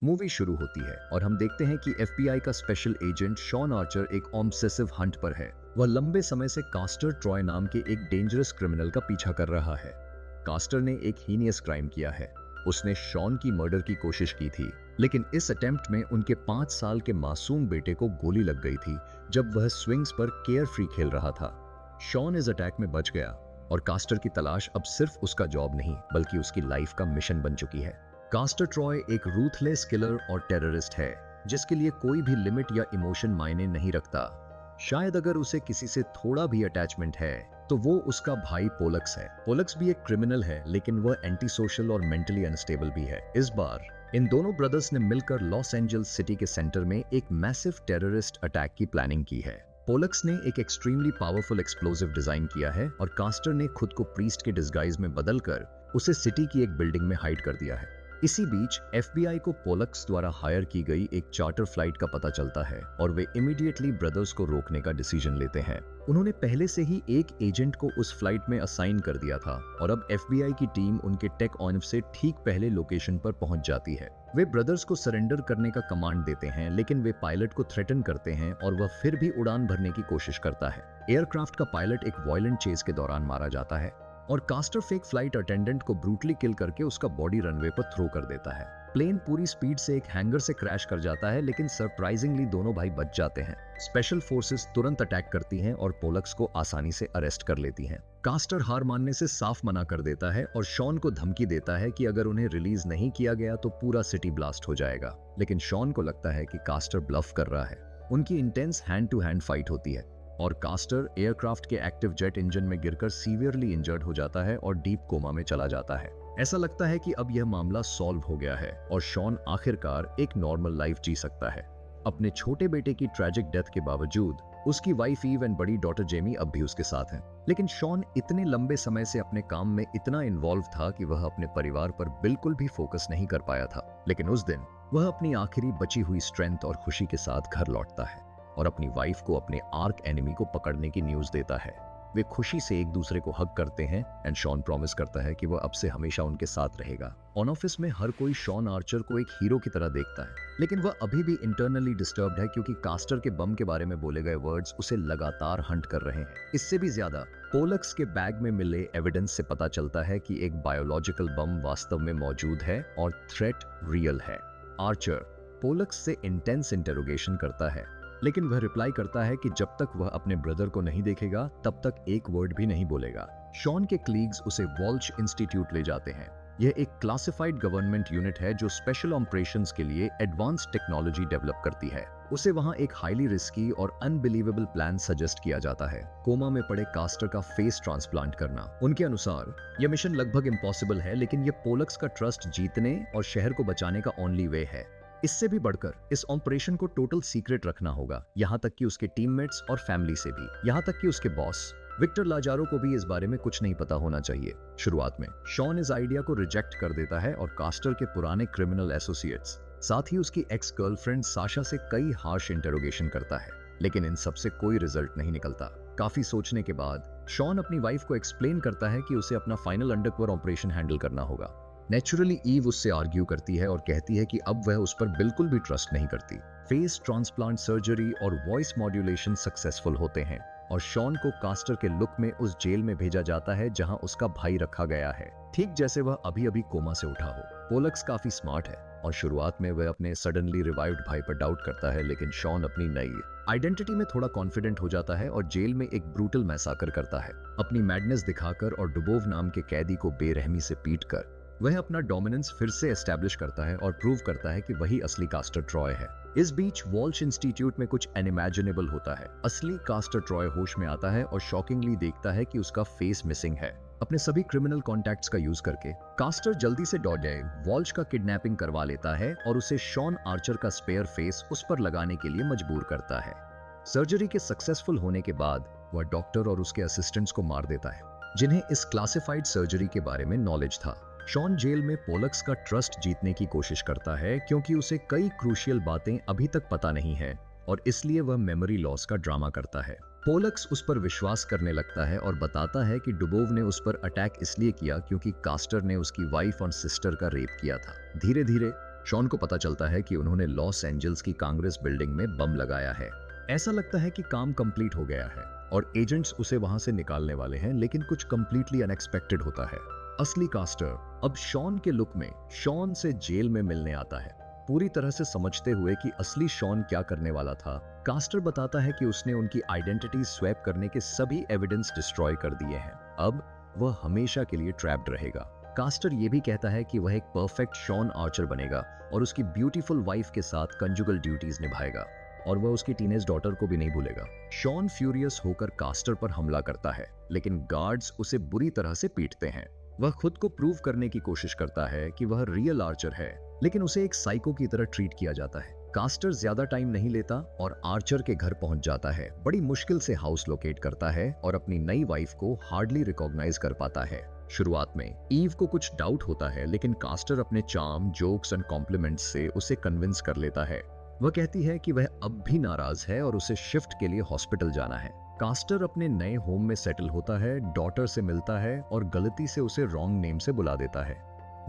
Movie शुरू होती है और हम देखते हैं कि एफबीआई का स्पेशल एजेंट शॉन आर्चर एक ऑब्सेसिव हंट पर है। वह लंबे समय से कास्टर ट्रॉय नाम के एक डेंजरस क्रिमिनल का पीछा कर रहा है। कास्टर ने एक हीनियस क्राइम किया है। उसने शॉन की मर्डर की कोशिश की थी, लेकिन इस अटेम्प्ट में उनके 5 साल के मासूम बेटे को गोली लग गई थी जब वह स्विंग्स पर केयर फ्री खेल रहा था। शॉन इस अटैक में बच गया और कास्टर की तलाश अब सिर्फ उसका जॉब नहीं बल्कि उसकी लाइफ का मिशन बन चुकी है। कास्टर ट्रॉय एक रूथलेस किलर और टेररिस्ट है जिसके लिए कोई भी लिमिट या इमोशन मायने नहीं रखता। शायद अगर उसे किसी से थोड़ा भी अटैचमेंट है तो वो उसका भाई पोलक्स है। पोलक्स भी एक क्रिमिनल है, लेकिन वह एंटी सोशल और मेंटली अनस्टेबल भी है। इस बार इन दोनों ब्रदर्स ने मिलकर लॉस एंजल्स सिटी के सेंटर में एक मैसिव टेररिस्ट अटैक की प्लानिंग की है। पोलक्स ने एक एक्सट्रीमली पावरफुल एक्सप्लोसिव डिजाइन किया है और कास्टर ने खुद को प्रीस्ट के डिस्गाइज में बदलकर उसे सिटी की एक बिल्डिंग में हाइड कर दिया है। इसी बीच एफबीआई को पोलक्स द्वारा हायर की गई एक चार्टर फ्लाइट का पता चलता है और वे इमीडिएटली ब्रदर्स को रोकने का डिसीजन लेते हैं। उन्होंने पहले से ही एक एजेंट को उस फ्लाइट में असाइन कर दिया था और अब एफबीआई की टीम उनके टेक ऑन से ठीक पहले लोकेशन पर पहुंच जाती है। वे ब्रदर्स को सरेंडर करने का कमांड देते हैं, लेकिन वे पायलट को थ्रेटन करते हैं और वह फिर भी उड़ान भरने की कोशिश करता है। एयरक्राफ्ट का पायलट एक वायलेंट चेज के दौरान मारा जाता है और कास्टर फेक फ्लाइट अटेंडेंट को ब्रूटली किल करके उसका बॉडी रनवे पर थ्रो कर देता है। प्लेन पूरी स्पीड से एक हैंगर से क्रैश कर जाता है, लेकिन सरप्राइजिंगली दोनों भाई बच जाते हैं। स्पेशल फोर्सेस तुरंत अटैक करती हैं और पोलक्स को आसानी से अरेस्ट कर लेती हैं। कास्टर हार मानने से साफ मना कर देता है और शॉन को धमकी देता है कि अगर उन्हें रिलीज नहीं किया गया तो पूरा सिटी ब्लास्ट हो जाएगा। लेकिन शॉन को लगता है कि कास्टर ब्लफ कर रहा है। उनकी intense hand to hand fight होती है और कास्टर एयरक्राफ्ट के एक्टिव जेट इंजन में गिरकर सीवियरली इंजर्ड हो जाता है और डीप कोमा में चला जाता है। ऐसा लगता है कि अब यह मामला सॉल्व हो गया है और शॉन आखिरकार एक नॉर्मल लाइफ जी सकता है। अपने छोटे बेटे की ट्रैजिक डेथ के बावजूद उसकी वाइफ ईव एंड बड़ी डॉटर जेमी अब भी उसके साथ हैं। लेकिन शॉन इतने लंबे समय से अपने काम में इतना इन्वॉल्व था कि वह अपने परिवार पर बिल्कुल भी फोकस नहीं कर पाया था। लेकिन उस दिन वह अपनी आखिरी बची हुई स्ट्रेंथ और खुशी के साथ घर लौटता है और अपनी वाइफ को अपने आर्क एनिमी को पकड़ने की न्यूज देता है। वे खुशी से एक दूसरे को हग करते हैं एंड शॉन प्रॉमिस करता है कि वह अब से हमेशा उनके साथ रहेगा। ऑन ऑफिस में हर कोई शॉन आर्चर को एक हीरो की तरह देखता है, लेकिन वह अभी भी इंटरनली डिस्टर्ब्ड है क्योंकि कास्टर के बम के बारे में बोले गए वर्ड्स उसे लगातार हंट कर रहे हैं। इससे भी ज्यादा पोलक्स के बैग में मिले एविडेंस से पता चलता है कि एक बायोलॉजिकल बम वास्तव में मौजूद है और थ्रेट रियल है। आर्चर पोलक्स से इंटेंस इंटेरोगेशन करता है, लेकिन वह रिप्लाई करता है कि जब तक वह अपने ब्रदर को नहीं देखेगा तब तक एक वर्ड भी नहीं बोलेगा। शॉन के कलीग्स उसे वॉल्च इंस्टीट्यूट ले जाते हैं। यह एक क्लासिफाइड गवर्नमेंट यूनिट है जो स्पेशल ऑपरेशंस के लिए एडवांस्ड टेक्नोलॉजी डेवलप करती है। उसे वहां एक हाईली रिस्की और अनबिलीवेबल प्लान सजेस्ट किया जाता है, कोमा में पड़े कास्टर का फेस ट्रांसप्लांट करना। उनके अनुसार यह मिशन लगभग इम्पॉसिबल है, लेकिन यह पोलक्स का ट्रस्ट जीतने और शहर को बचाने का ओनली वे है। इससे भी बढ़कर इस ऑपरेशन को टोटल सीक्रेट रखना होगा, यहाँ तक कि उसके टीममेट्स और फैमिली से भी। यहाँ तक कि उसके बॉस विक्टर लाजारो को भी इस बारे में कुछ नहीं पता होना चाहिए। शुरुआत में शॉन इस आइडिया को रिजेक्ट कर देता है और कास्टर के पुराने क्रिमिनल एसोसिएट्स साथ ही उसकी एक्स गर्लफ्रेंड साशा से कई हार्श इंटरोगेशन करता है, लेकिन इन सब से कोई रिजल्ट नहीं निकलता। काफी सोचने के बाद शॉन अपनी वाइफ को एक्सप्लेन करता है कि उसे अपना फाइनल अंडरकवर ऑपरेशन हैंडल करना होगा। नेचुरली ईव उससे आर्ग्यू करती है और कहती है कि अब वह उस पर बिल्कुल भी ट्रस्ट नहीं करती। फेस ट्रांसप्लांट सर्जरी और वॉइस मॉड्यूलेशन सक्सेसफुल होते हैं और शॉन को कास्टर के लुक में उस जेल में भेजा जाता है जहां उसका भाई रखा गया है, ठीक जैसे वह अभी अभी कोमा से उठा हो। पोलक्स काफी स्मार्ट है और शुरुआत में वह अपने सडनली रिवाइव्ड भाई पर डाउट करता है, लेकिन शॉन अपनी नई आइडेंटिटी में थोड़ा कॉन्फिडेंट हो जाता है और जेल में एक ब्रूटल मैसाकर करता है। अपनी मैडनेस दिखाकर और डुबोव नाम के कैदी को बेरहमी से पीटकर वह अपना डोमिनेंस फिर से एस्टैब्लिश करता है और प्रूव करता है कि वही असली कास्टर ट्रॉय है। इस बीच वॉल्च इंस्टीट्यूट में कुछ अनइमेजिनेबल होता है। असली कास्टर ट्रॉय होश में आता है और शॉकिंगली देखता है कि उसका फेस मिसिंग है। अपने सभी क्रिमिनल कॉन्टैक्ट्स का यूज करके कास्टर जल्दी से डॉजे वॉल्च का किडनैपिंग करवा लेता है और उसे शॉन आर्चर का स्पेयर फेस उस पर लगाने के लिए मजबूर करता है। सर्जरी के सक्सेसफुल होने के बाद वह डॉक्टर और उसके असिस्टेंट्स को मार देता है, जिन्हें इस क्लासिफाइड सर्जरी के बारे में नॉलेज था। शॉन जेल में पोलक्स का ट्रस्ट जीतने की कोशिश करता है क्योंकि उसे कई क्रूशियल बातें अभी तक पता नहीं है और इसलिए वह मेमोरी लॉस का ड्रामा करता है। पोलक्स उस पर विश्वास करने लगता है और बताता है कि डुबोव ने उस पर अटैक इसलिए किया क्योंकि कास्टर ने उसकी वाइफ और सिस्टर का रेप किया था। धीरे धीरे शॉन को पता चलता है कि उन्होंने लॉस एंजल्स की कांग्रेस बिल्डिंग में बम लगाया है। ऐसा लगता है कि काम कंप्लीट हो गया है और एजेंट्स उसे वहां से निकालने वाले हैं, लेकिन कुछ कंप्लीटली अनएक्सपेक्टेड होता है। असली कास्टर अब शॉन के लुक में शॉन से जेल में मिलने आता है, पूरी तरह से समझते हुए कि असली शॉन क्या करने वाला था। कास्टर बताता है कि उसने उनकी आइडेंटिटी स्वैप करने के सभी एविडेंस डिस्ट्रॉय कर दिए हैं, अब वह हमेशा के लिए ट्रैप्ड रहेगा। कास्टर ये भी कहता है कि वह एक परफेक्ट शॉन आर्चर बनेगा और उसकी ब्यूटीफुल वाइफ के साथ कंजुगल ड्यूटीज निभाएगा और वह उसकी टीनेज डॉटर को भी नहीं भूलेगा। शॉन फ्यूरियस होकर कास्टर पर हमला करता है, लेकिन गार्ड्स उसे बुरी तरह से पीटते हैं। वह खुद को प्रूव करने की कोशिश करता है कि वह रियल आर्चर है, लेकिन उसे एक साइको की तरह ट्रीट किया जाता है। कास्टर ज्यादा टाइम नहीं लेता और आर्चर के घर पहुंच जाता है, बड़ी मुश्किल से हाउस लोकेट करता है और अपनी नई वाइफ को हार्डली रिकॉग्नाइज कर पाता है। शुरुआत में ईव को कुछ डाउट होता है, लेकिन कास्टर अपने चार्म, जोक्स एंड कॉम्प्लीमेंट्स से उसे कन्विंस कर लेता है। वह कहती है कि वह अब भी नाराज है और उसे शिफ्ट के लिए हॉस्पिटल जाना है। कास्टर अपने नए होम में सेटल होता है, डॉटर से मिलता है और गलती से उसे रॉन्ग नेम से बुला देता है।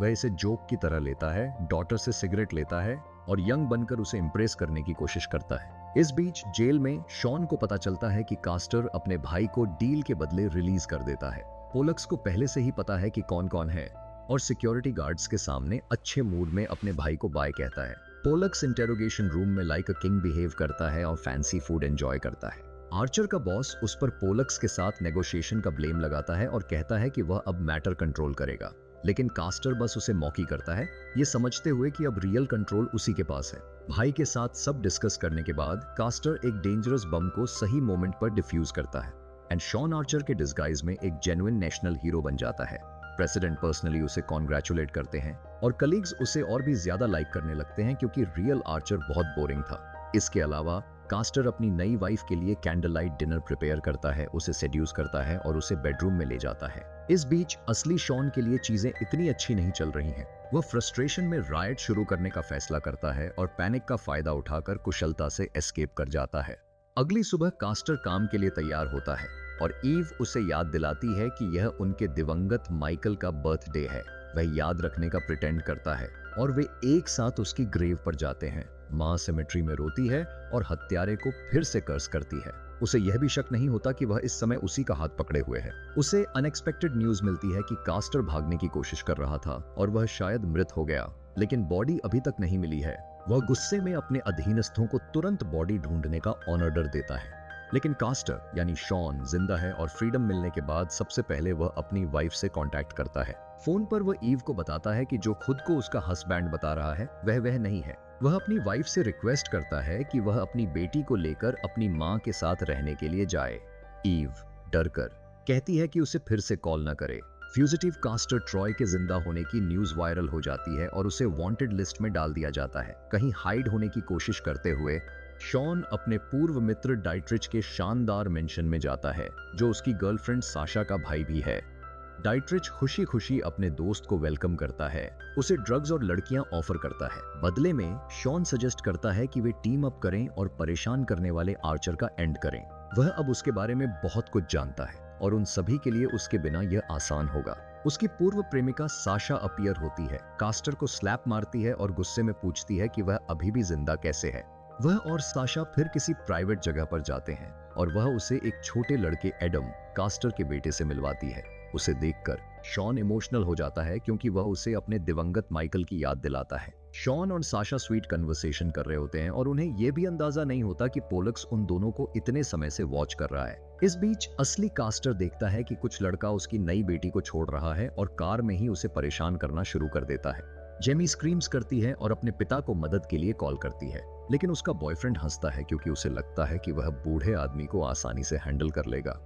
वह इसे जोक की तरह लेता है, डॉटर से सिगरेट लेता है और यंग बनकर उसे इम्प्रेस करने की कोशिश करता है। इस बीच जेल में शॉन को पता चलता है कि कास्टर अपने भाई को डील के बदले रिलीज कर देता है। पोलक्स को पहले से ही पता है कि कौन कौन है और सिक्योरिटी गार्ड्स के सामने अच्छे मूड में अपने भाई को बाय कहता है। पोलक्स इंटेरोगेशन रूम में लाइक अ किंग बिहेव करता है और फैंसी फूड एंजॉय करता है। आर्चर का बॉस उस पर पोलक्स के साथ नेगोशिएशन का ब्लेम लगाता है और कहता है कि वह अब मैटर कंट्रोल करेगा, लेकिन कास्टर बस उसे मॉकी करता है, ये समझते हुए कि अब रियल कंट्रोल उसी के पास है। भाई के साथ सब डिस्कस करने के बाद कास्टर एक डेंजरस बम को सही मोमेंट पर डिफ्यूज करता है एंड शॉन आर्चर के डिस्गाइज में एक जेन्युइन नेशनल हीरो बन जाता है। प्रेसिडेंट पर्सनली उसे कॉन्ग्रेचुलेट करते हैं और कलीग्स उसे और भी ज्यादा लाइक करने लगते हैं क्योंकि रियल आर्चर बहुत बोरिंग था। इसके अलावा कास्टर अपनी नई वाइफ के लिए कैंडल लाइट डिनर प्रिपेयर करता है, उसे सेड्यूस करता है और उसे बेडरूम में ले जाता है। इस बीच असली शॉन के लिए चीजें इतनी अच्छी नहीं चल रही हैं। वह फ्रस्ट्रेशन में रायट शुरू करने का फैसला करता है और पैनिक का फायदा उठाकर कुशलता से एस्केप कर जाता है। अगली सुबह कास्टर काम के लिए तैयार होता है और ईव उसे याद दिलाती है कि यह उनके दिवंगत माइकल का बर्थडे है। वह याद रखने का प्रिटेंड करता है और वे एक साथ उसकी ग्रेव पर जाते हैं। मां सिमेट्री में रोती है और हत्यारे को फिर से कर्स करती है। उसे यह भी शक नहीं होता कि वह इस समय उसी का हाथ पकड़े हुए है। उसे अनएक्सपेक्टेड न्यूज मिलती है कि कास्टर भागने की कोशिश कर रहा था और वह शायद मृत हो गया, लेकिन बॉडी अभी तक नहीं मिली है। वह गुस्से में अपने अधीनस्थों को तुरंत बॉडी ढूंढने का ऑर्डर देता है, लेकिन कास्टर यानी शॉन जिंदा है और फ्रीडम मिलने के बाद सबसे पहले वह अपनी वाइफ से कांटेक्ट करता है। फोन पर वह ईव को बताता है कि जो खुद को उसका हस्बैंड बता रहा है वह नहीं है। वह अपनी वाइफ से रिक्वेस्ट करता है कि वह अपनी बेटी को लेकर अपनी मां के साथ रहने के लिए जाए। ईव डरकर कहती है कि उसे फिर से कॉल न करे। फ्यूजिटिव कास्टर ट्रॉय के जिंदा होने की न्यूज वायरल हो जाती है और उसे वांटेड लिस्ट में डाल दिया जाता है। कहीं हाइड होने की कोशिश करते हुए शॉन अपने पूर्व मित्र डाइट्रिच के शानदार मेंशन में जाता है, जो उसकी गर्लफ्रेंड साशा का भाई भी है। डाइट्रिच खुशी खुशी अपने दोस्त को वेलकम करता है, उसे ड्रग्स और लड़कियां ऑफर करता है। बदले में शॉन सजेस्ट करता है कि वे टीम अप करें और परेशान करने वाले आर्चर का एंड करें। वह अब उसके बारे में बहुत कुछ जानता है और उन सभी के लिए उसके बिना यह आसान होगा। उसकी पूर्व प्रेमिका साशा अपीयर होती है, कास्टर को स्लैप मारती है और गुस्से में पूछती है कि वह अभी भी जिंदा कैसे है। वह और साशा फिर किसी प्राइवेट जगह पर जाते हैं और वह उसे एक छोटे लड़के एडम, कास्टर के बेटे से मिलवाती है। उसे देखकर शॉन इमोशनल हो जाता है क्योंकि वह उसे अपने दिवंगत माइकल की याद दिलाता है। शॉन और साशा स्वीट कन्वर्सेशन कर रहे होते हैं और उन्हें यह भी अंदाजा नहीं होता कि पोलक्स उन दोनों को इतने समय से वॉच कर रहा है। इस बीच असली कास्टर देखता है कि कुछ लड़का उसकी नई बेटी को छोड़ रहा है और कार में ही उसे परेशान करना शुरू कर देता है। जेमी स्क्रीम्स करती है और अपने पिता को मदद के लिए कॉल करती है, लेकिन उसका बॉयफ्रेंड हंसता है क्योंकि उसे लगता है कि वह बूढ़े आदमी को आसानी से हैंडल कर लेगा।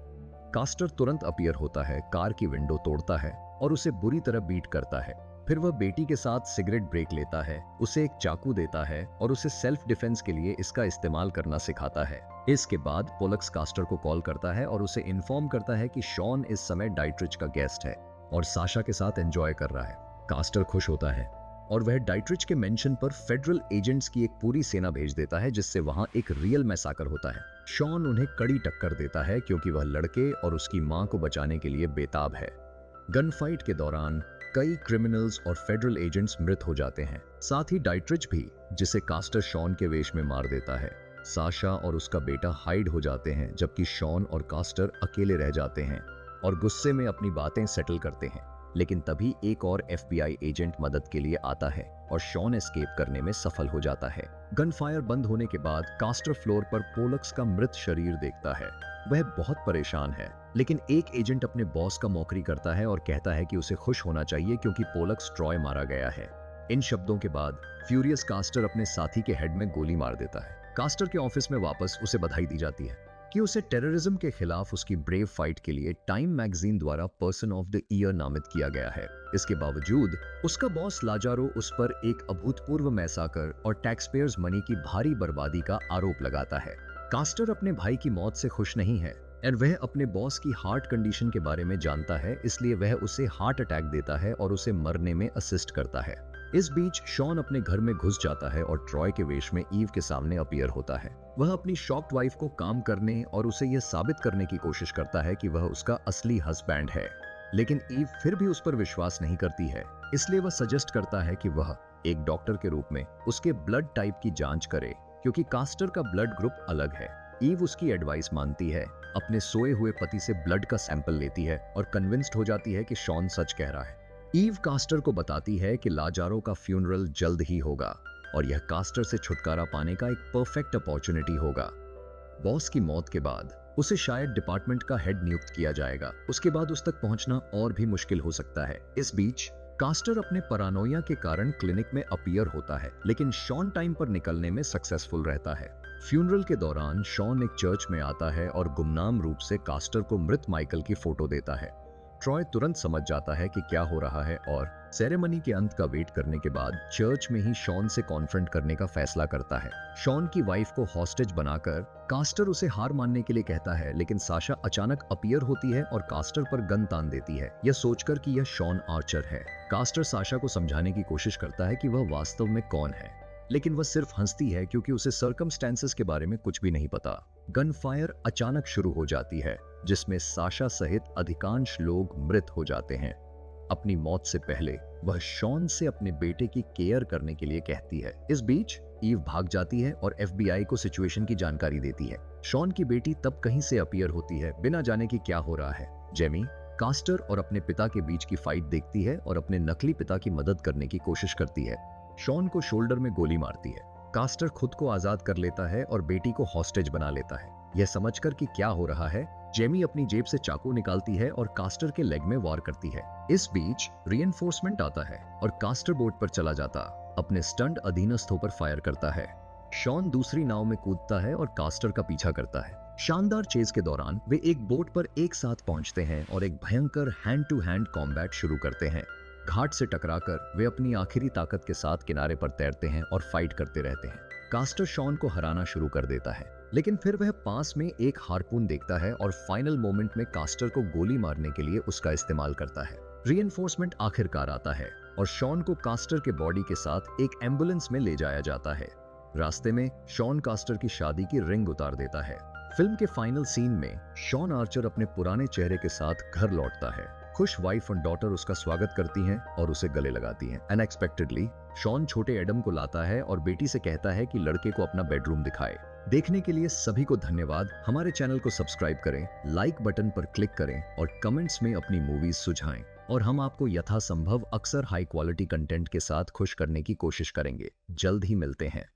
कास्टर तुरंत अपीयर होता है, कार की विंडो तोड़ता है और उसे बुरी तरह बीट करता है। फिर वह बेटी के साथ सिगरेट ब्रेक लेता है, उसे एक चाकू देता है और उसे सेल्फ डिफेंस के लिए इसका इस्तेमाल करना सिखाता है। इसके बाद पोलक्स कास्टर को कॉल करता है और उसे इन्फॉर्म करता है कि शॉन इस समय डाइट्रिच का गेस्ट है और साशा के साथ एंजॉय कर रहा है। कास्टर खुश होता है और वह डाइट्रिच के मेंशन पर फेडरल एजेंट्स की एक पूरी सेना भेज देता है, जिससे वहां एक रियल मैसाकर होता है। शॉन उन्हें कड़ी टक्कर देता है क्योंकि वह लड़के और उसकी मां को बचाने के लिए बेताब है। गन फाइट के दौरान कई क्रिमिनल्स और फेडरल एजेंट्स मृत हो जाते हैं, साथ ही डाइट्रिच भी, जिसे कास्टर शॉन के वेश में मार देता है। साशा और उसका बेटा हाइड हो जाते हैं, जबकि शॉन और कास्टर अकेले रह जाते हैं और गुस्से में अपनी बातें सेटल करते हैं। लेकिन तभी एक और एफबीआई एजेंट मदद के लिए आता है और शॉन एस्केप करने में सफल हो जाता है। गनफायर बंद होने के बाद कास्टर फ्लोर पर पोलक्स का मृत शरीर देखता है। वह बहुत परेशान है, लेकिन एक एजेंट अपने बॉस का मौकरी करता है और कहता है कि उसे खुश होना चाहिए क्योंकि पोलक्स ट्रॉय मारा गया है। इन शब्दों के बाद फ्यूरियस कास्टर अपने साथी के हेड में गोली मार देता है। कास्टर के ऑफिस में वापस उसे बधाई दी जाती है कि उसे टेररिज्म के खिलाफ उसकी ब्रेव फाइट के लिए टाइम मैगजीन द्वारा पर्सन ऑफ द ईयर नामित किया गया है। इसके बावजूद उसका बॉस लाजारो उस पर एक अभूतपूर्व मैसाकर और टैक्सपेयर्स मनी की भारी बर्बादी का आरोप लगाता है। कास्टर अपने भाई की मौत से खुश नहीं है और वह अपने बॉस की हार्ट कंडीशन के बारे में जानता है, इसलिए वह उसे हार्ट अटैक देता है और उसे मरने में असिस्ट करता है। इस बीच शॉन अपने घर में घुस जाता है और ट्रॉय के वेश में ईव के सामने अपीयर होता है। वह अपनी शॉक्ड वाइफ को काम करने और उसे यह साबित करने की कोशिश करता है कि वह उसका असली हस्बैंड है, लेकिन ईव फिर भी उस पर विश्वास नहीं करती है। इसलिए वह सजेस्ट करता है कि वह एक डॉक्टर के रूप में उसके ब्लड टाइप की जांच करे, क्योंकि कास्टर का ब्लड ग्रुप अलग है। ईव उसकी एडवाइस मानती है, अपने सोए हुए पति से ब्लड का सैंपल लेती है और कन्विंस्ड हो जाती है कि शॉन सच कह रहा है। ईव कास्टर को बताती है कि लाजारो का फ्यूनरल जल्द ही होगा और यह कास्टर से छुटकारा पाने का एक परफेक्ट अपॉर्चुनिटी होगा। बॉस की मौत के बाद उसे शायद डिपार्टमेंट का हेड नियुक्त किया जाएगा। उसके बाद उस तक पहुंचना और भी मुश्किल हो सकता है। इस बीच कास्टर अपने पैरानोया के कारण क्लिनिक में अपीयर होता है, लेकिन शॉन टाइम पर निकलने में सक्सेसफुल रहता है। फ्यूनरल के दौरान शॉन एक चर्च में आता है और गुमनाम रूप से कास्टर को मृत माइकल की फोटो देता है। ट्रॉय तुरंत समझ जाता है कि क्या हो रहा है और सेरेमनी के अंत का वेट करने के बाद चर्च में ही शॉन से कॉन्फ्रंट करने का फैसला करता है। शॉन की वाइफ को हॉस्टेज बनाकर कास्टर उसे हार मानने के लिए कहता है, लेकिन साशा अचानक अपीयर होती है और कास्टर पर गन तान देती है, यह सोचकर कि यह शॉन आर्चर है। कास्टर साशा को समझाने की कोशिश करता है कि वह वास्तव में कौन है, लेकिन वह सिर्फ हंसती है क्योंकि उसे सर्कमस्टेंसेस के बारे में कुछ भी नहीं पता। गन फायर अचानक शुरू हो जाती है, जिसमें साशा सहित अधिकांश लोग मृत हो जाते हैं। अपनी मौत से पहले वह शॉन से अपने बेटे की केयर करने के लिए कहती है। इस बीच ईव भाग जाती है और एफबीआई को सिचुएशन की जानकारी देती है। शॉन की बेटी तब कहीं से अपीयर होती है, बिना जाने कि क्या हो रहा है। जेमी कास्टर और अपने पिता के बीच की फाइट देखती है और अपने नकली पिता की मदद करने की कोशिश करती है। शॉन को शोल्डर में गोली मारती है। कास्टर खुद को आजाद कर लेता है और बेटी को हॉस्टेज बना लेता है। यह समझकर कि क्या हो रहा है, जेमी अपनी जेब से चाकू निकालती है और कास्टर के लेग में वार करती है। इस बीच रीइंफोर्समेंट आता है और कास्टर बोट पर चला जाता अपने स्टंट अधीनस्थों पर फायर करता है। शॉन दूसरी नाव में कूदता है और कास्टर का पीछा करता है। शानदार चेज के दौरान वे एक बोट पर एक साथ पहुंचते हैं और एक भयंकर हैंड टू हैंड कॉम्बैट शुरू करते हैं। घाट से टकराकर वे अपनी आखिरी ताकत के साथ किनारे पर तैरते हैं और फाइट करते रहते हैं। कास्टर शॉन को हराना शुरू कर देता है, लेकिन फिर वह पास में एक हार्पून देखता है और फाइनल मोमेंट में कास्टर को गोली मारने के लिए उसका इस्तेमाल करता है। रीइंफोर्समेंट आखिरकार आता है और शॉन को कास्टर के बॉडी के साथ एक एम्बुलेंस में ले जाया जाता है। रास्ते में शॉन कास्टर की शादी की रिंग उतार देता है। फिल्म के फाइनल सीन में शॉन आर्चर अपने पुराने चेहरे के साथ घर लौटता है। खुश वाइफ और डॉटर उसका स्वागत करती हैं और उसे गले लगाती हैं। अनएक्सपेक्टेडली शॉन छोटे एडम को लाता है और बेटी से कहता है कि लड़के को अपना बेडरूम दिखाए। देखने के लिए सभी को धन्यवाद। हमारे चैनल को सब्सक्राइब करें, लाइक बटन पर क्लिक करें और कमेंट्स में अपनी मूवीज सुझाएं और हम आपको यथासंभव अक्सर हाई क्वालिटी कंटेंट के साथ खुश करने की कोशिश करेंगे। जल्द ही मिलते हैं।